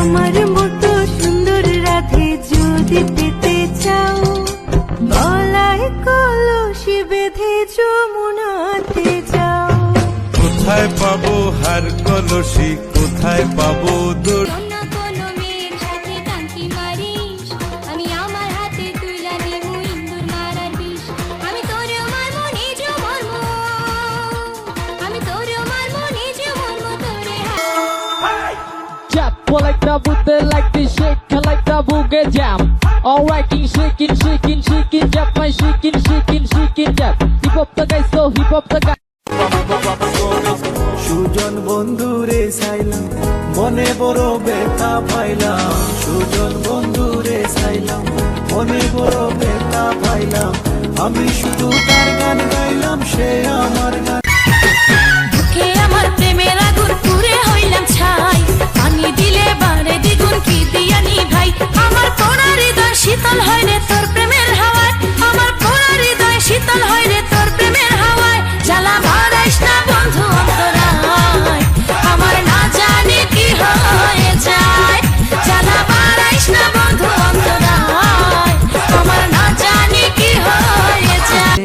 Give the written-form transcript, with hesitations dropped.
আমার মতো সুন্দর রাধে যদি পেতে চাও, গলায় কলসি বেঁধে যমুনাতে যাও। কোথায় পাবো হার কলসি, কোথায় পাবো দোল? Well, like the Buddha, like the shake, like the boogie jam. All rocking, shaking, shaking, shaking, jump, my shaking, shaking, shaking, jump. Hip hop the guy, so hip hop the guy. Sujan বন্ধুরে চাইলাম, মনে বড় ব্যথা পাইলাম। সুজন বন্ধুরে চাইলাম, মনে বড় ব্যথা পাইলাম। আমি শুধু তার গান গাইলাম, সে আমার গান। বুকে আমার প্রেমের আগুন পুড়ে হইলাম ছাই, পানি দিলে বাড়ে দ্বিগুণ কি দিয়ানি ভাই। আমার পোড়া হৃদয় শীতল হয় রে তোর প্রেমের হাওয়ায়, আমার পোড়া হৃদয় শীতল হয় রে তোর প্রেমের হাওয়ায়। জ্বালা বাড়াইস না বন্ধু অন্তরায়, আমার না জানি কি হয়ে যায়। জ্বালা বাড়াইস না বন্ধু অন্তরায়, আমার না জানি কি হয়ে যায়।